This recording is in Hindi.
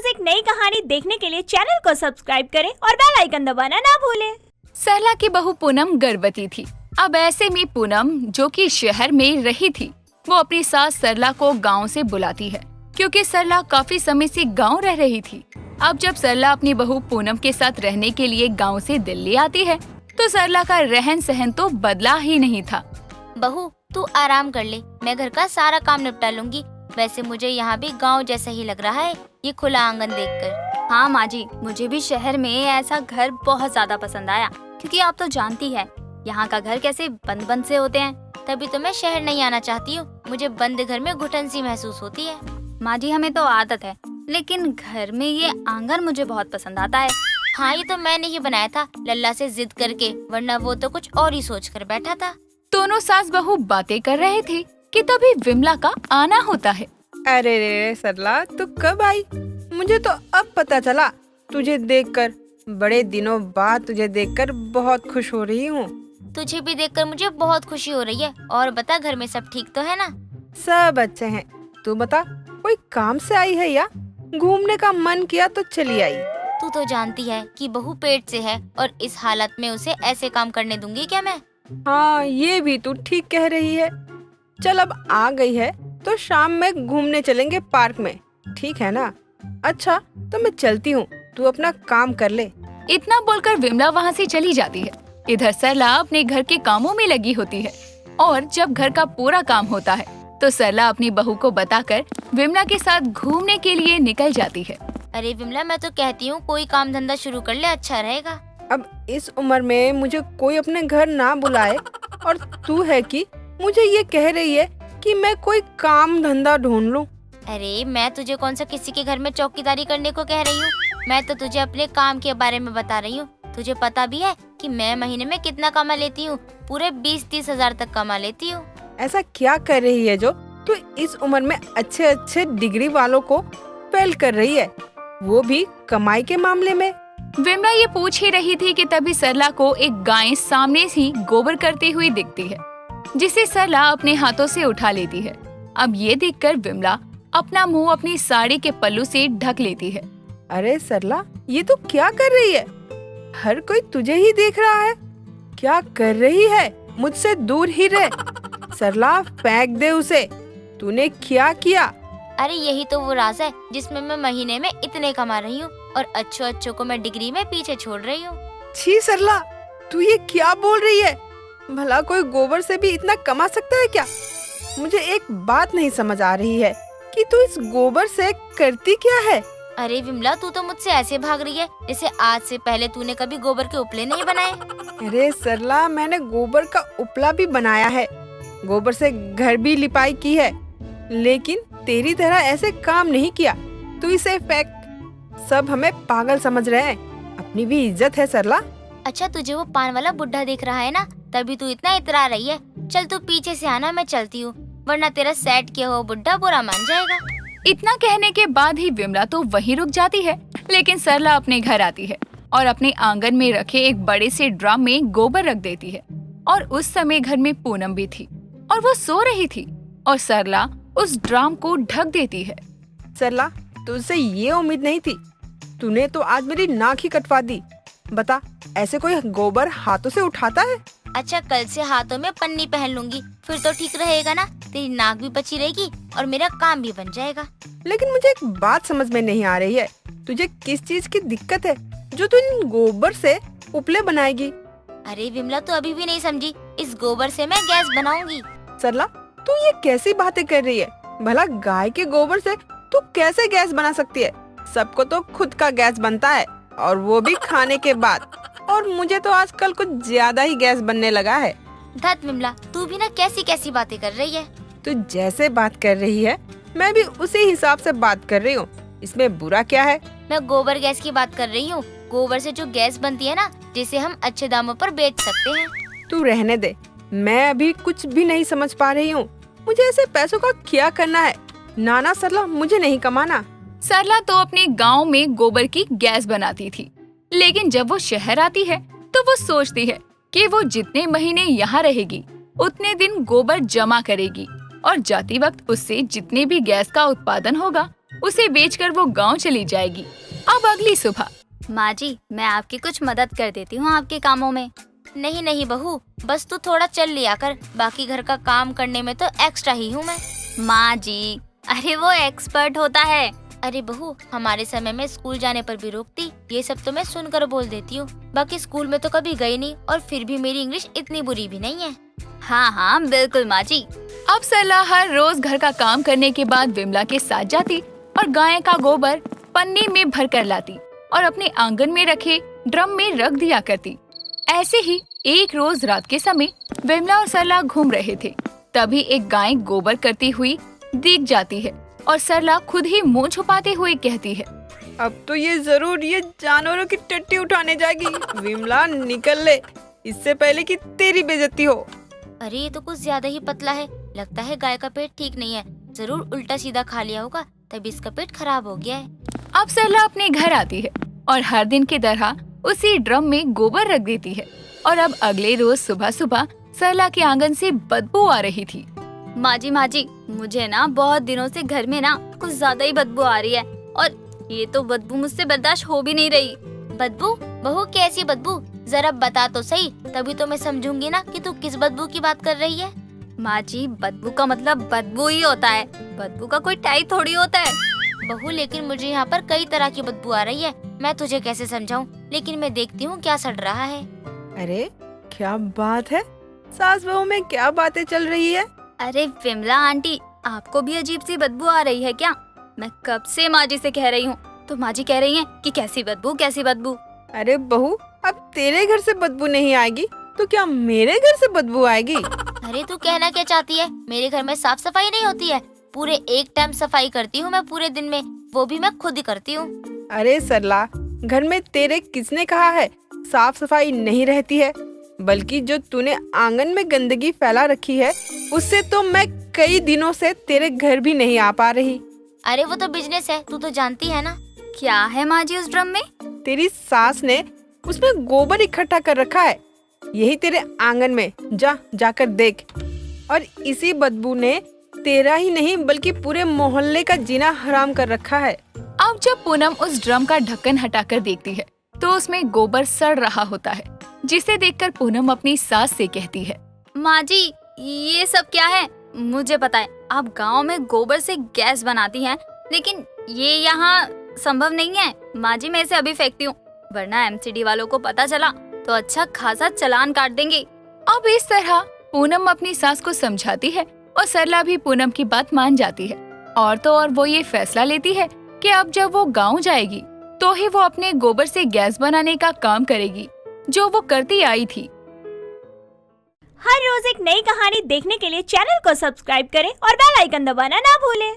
रोज एक नई कहानी देखने के लिए चैनल को सब्सक्राइब करें और बेल आइकन दबाना ना भूलें। सरला की बहू पूनम गर्भवती थी। अब ऐसे में पूनम, जो कि शहर में रही थी, वो अपनी सास सरला को गांव से बुलाती है, क्योंकि सरला काफी समय से गांव रह रही थी। अब जब सरला अपनी बहू पूनम के साथ रहने के लिए गांव से दिल्ली आती है, तो सरला का रहन सहन तो बदला ही नहीं था। बहू, तू आराम कर ले, मैं घर का सारा काम निपटा लूंगी। वैसे मुझे यहाँ भी गांव जैसा ही लग रहा है, ये खुला आंगन देखकर। हाँ माँ जी, मुझे भी शहर में ऐसा घर बहुत ज्यादा पसंद आया, क्योंकि आप तो जानती है यहाँ का घर कैसे बंद बंद से होते हैं। तभी तो मैं शहर नहीं आना चाहती हूँ, मुझे बंद घर में घुटन सी महसूस होती है। माँ जी, हमें तो आदत है, लेकिन घर में ये आंगन मुझे बहुत पसंद आता है। हाँ, ये तो मैंने ही बनाया था लल्ला से जिद करके, वरना वो तो कुछ और ही सोच कर बैठा था। दोनों सास बहू बातें कर रहे थे कि तभी विमला का आना होता है। अरे रे सरला, तू कब आई? मुझे तो अब पता चला तुझे देखकर। बड़े दिनों बाद तुझे देखकर बहुत खुश हो रही हूँ। तुझे भी देखकर मुझे बहुत खुशी हो रही है। और बता, घर में सब ठीक तो है ना? सब अच्छे हैं। तू बता, कोई काम से आई है या घूमने का मन किया तो चली आई? तू तो जानती है कि बहू पेट से है, और इस हालत में उसे ऐसे काम करने दूंगी क्या मैं? हाँ, ये भी तू ठीक कह रही है। चल, अब आ गई है तो शाम में घूमने चलेंगे पार्क में, ठीक है ना? अच्छा, तो मैं चलती हूँ, तू अपना काम कर ले। इतना बोलकर विमला वहाँ से चली जाती है। इधर सरला अपने घर के कामों में लगी होती है, और जब घर का पूरा काम होता है तो सरला अपनी बहू को बताकर विमला के साथ घूमने के लिए निकल जाती है। अरे विमला, मैं तो कहती हूँ कोई काम धंधा शुरू कर ले, अच्छा रहेगा। अब इस उम्र में मुझे कोई अपने घर ना बुलाए, और तू है कि मुझे ये कह रही है कि मैं कोई काम धंधा ढूंढ लूं। अरे मैं तुझे कौन सा किसी के घर में चौकीदारी करने को कह रही हूँ। मैं तो तुझे अपने काम के बारे में बता रही हूँ। तुझे पता भी है कि मैं महीने में कितना कमा लेती हूँ? पूरे 20-30 हजार तक कमा लेती हूँ। ऐसा क्या कर रही है जो तू इस उम्र में अच्छे अच्छे डिग्री वालों को फेल कर रही है, वो भी कमाई के मामले में? विमला ये पूछ ही रही थी कि तभी सरला को एक गाय सामने से गोबर करती हुई दिखती है, जिसे सरला अपने हाथों से उठा लेती है। अब ये देखकर विमला अपना मुंह अपनी साड़ी के पल्लू से ढक लेती है। अरे सरला, ये तू क्या कर रही है? हर कोई तुझे ही देख रहा है। क्या कर रही है? मुझसे दूर ही रह। सरला, फेंक दे उसे। तूने क्या किया? अरे यही तो वो राज है जिसमें मैं महीने में इतने कमा रही हूँ, और अच्छों को मैं डिग्री में पीछे छोड़ रही हूँ। छी सरला, तू ये क्या बोल रही है? भला कोई गोबर से भी इतना कमा सकता है क्या? मुझे एक बात नहीं समझ आ रही है कि तू इस गोबर से करती क्या है? अरे विमला, तू तो मुझसे ऐसे भाग रही है जैसे आज से पहले तूने कभी गोबर के उपले नहीं बनाए। अरे सरला, मैंने गोबर का उपला भी बनाया है, गोबर से घर भी लिपाई की है, लेकिन तेरी तरह ऐसे काम नहीं किया। तू इसे फेंक। सब हमें पागल समझ रहे हैं। अपनी भी इज्जत है सरला। अच्छा, तुझे वो पान वाला बुढ़ा दिख रहा है ना, तभी तू इतना इतरा रही है। चल तू पीछे से आना, मैं चलती हूँ, वरना तेरा सेट किया हुआ बुढ़ा बुरा मान जाएगा। इतना कहने के बाद ही विमला तो वहीं रुक जाती है, लेकिन सरला अपने घर आती है और अपने आंगन में रखे एक बड़े से ड्रम में गोबर रख देती है। और उस समय घर में पूनम भी थी, और वो सो रही थी, और सरला उस ड्रम को ढक देती है। सरला, तुझसे ये उम्मीद नहीं थी। तूने तो आज मेरी नाक ही कटवा दी। बता, ऐसे कोई गोबर हाथों से उठाता है? अच्छा, कल से हाथों में पन्नी पहन लूंगी, फिर तो ठीक रहेगा ना? तेरी नाक भी बची रहेगी और मेरा काम भी बन जाएगा। लेकिन मुझे एक बात समझ में नहीं आ रही है, तुझे किस चीज की दिक्कत है जो तू इन गोबर से उपले बनाएगी? अरे विमला, तू अभी भी नहीं समझी, इस गोबर से मैं गैस बनाऊंगी। सरला, तू ये कैसी बातें कर रही है? भला गाय के गोबर से तू कैसे गैस बना सकती है? सबको तो खुद का गैस बनता है, और वो भी खाने के बाद। और मुझे तो आजकल कुछ ज्यादा ही गैस बनने लगा है। धत विमला, तू भी ना कैसी कैसी बातें कर रही है। तू जैसे बात कर रही है, मैं भी उसी हिसाब से बात कर रही हूँ। इसमें बुरा क्या है? मैं गोबर गैस की बात कर रही हूँ। गोबर से जो गैस बनती है ना, जिसे हम अच्छे दामों पर बेच सकते हैं। तू रहने दे, मैं अभी कुछ भी नहीं समझ पा रही हूँ। मुझे ऐसे पैसों का क्या करना है? नाना सरला, मुझे नहीं कमाना। सरला तो अपने गांव में गोबर की गैस बनाती थी, लेकिन जब वो शहर आती है तो वो सोचती है कि वो जितने महीने यहाँ रहेगी उतने दिन गोबर जमा करेगी, और जाती वक्त उससे जितने भी गैस का उत्पादन होगा उसे बेचकर वो गांव चली जाएगी। अब अगली सुबह माँ जी, मैं आपकी कुछ मदद कर देती हूँ आपके कामों में। नहीं नहीं बहू, बस तू थोड़ा चल लिया कर, बाकी घर का काम करने में तो एक्स्ट्रा ही हूँ मैं। माँ जी, अरे वो एक्सपर्ट होता है। अरे बहू, हमारे समय में स्कूल जाने पर भी रोकती, ये सब तो मैं सुनकर बोल देती हूँ। बाकी स्कूल में तो कभी गई नहीं और फिर भी मेरी इंग्लिश इतनी बुरी भी नहीं है। हाँ हाँ बिल्कुल माँ जी। अब सरला हर रोज घर का काम करने के बाद विमला के साथ जाती और गाय का गोबर पन्नी में भर कर लाती और अपने आंगन में रखे ड्रम में रख दिया करती। ऐसे ही एक रोज रात के समय विमला और सरला घूम रहे थे, तभी एक गाय गोबर करती हुई दिख जाती है और सरला खुद ही मुंह छुपाते हुए कहती है, अब तो ये जरूर ये जानवरों की टट्टी उठाने जाएगी। विमला निकल ले, इससे पहले कि तेरी बेइज्जती हो। अरे ये तो कुछ ज्यादा ही पतला है, लगता है गाय का पेट ठीक नहीं है, जरूर उल्टा सीधा खा लिया होगा तभी इसका पेट खराब हो गया है। अब सरला अपने घर आती है और हर दिन की तरह उसी ड्रम में गोबर रख देती है। और अब अगले रोज सुबह सुबह सरला के आंगन से बदबू आ रही थी। माँ जी, मुझे ना बहुत दिनों से घर में ना कुछ ज्यादा ही बदबू आ रही है और ये तो बदबू मुझसे बर्दाश्त हो भी नहीं रही। बदबू? बहू कैसी बदबू, जरा बता तो सही, तभी तो मैं समझूंगी ना कि तू किस बदबू की बात कर रही है। माँ जी, बदबू का मतलब बदबू ही होता है, बदबू का कोई टाइप थोड़ी होता है। बहू लेकिन मुझे यहाँ पर कई तरह की बदबू आ रही है, मैं तुझे कैसे समझाऊं, लेकिन मैं देखती हूँ क्या सड़ रहा है। अरे क्या बात है, सास बहू में क्या बातें चल रही है? अरे विमला आंटी, आपको भी अजीब सी बदबू आ रही है क्या? मैं कब से माँ जी से कह रही हूँ, तो माँ जी कह रही हैं कि कैसी बदबू कैसी बदबू। अरे बहू, अब तेरे घर से बदबू नहीं आएगी तो क्या मेरे घर से बदबू आएगी? अरे तू कहना क्या चाहती है, मेरे घर में साफ सफाई नहीं होती है? पूरे एक टाइम सफाई करती हूँ मैं पूरे दिन में, वो भी मैं खुद ही करती हूँ। अरे सरला, घर में तेरे किसने कहा है साफ सफाई नहीं रहती है? बल्कि जो तूने आंगन में गंदगी फैला रखी है उससे तो मैं कई दिनों से तेरे घर भी नहीं आ पा रही। अरे वो तो बिजनेस है, तू तो जानती है ना। क्या है माँ जी उस ड्रम में? तेरी सास ने उसमें गोबर इकट्ठा कर रखा है, यही तेरे आंगन में, जाकर देख। और इसी बदबू ने तेरा ही नहीं बल्कि पूरे मोहल्ले का जीना हराम कर रखा है। अब जब पूनम उस ड्रम का ढक्कन हटाकर देखती है तो उसमें गोबर सड़ रहा होता है, जिसे देखकर पूनम अपनी सास से कहती है, माँ जी ये सब क्या है? मुझे पता है आप गांव में गोबर से गैस बनाती हैं, लेकिन ये यहाँ संभव नहीं है। माँ जी मैं इसे अभी फेंकती हूँ, वरना एमसीडी वालों को पता चला तो अच्छा खासा चालान काट देंगे। अब इस तरह पूनम अपनी सास को समझाती है और सरला भी पूनम की बात मान जाती है। और तो और वो ये फैसला लेती है कि अब जब वो गांव जाएगी तो ही वो अपने गोबर से गैस बनाने का काम करेगी, जो वो करती आई थी। हर रोज एक नई कहानी देखने के लिए चैनल को सब्सक्राइब करें और बेल आइकन दबाना ना भूलें।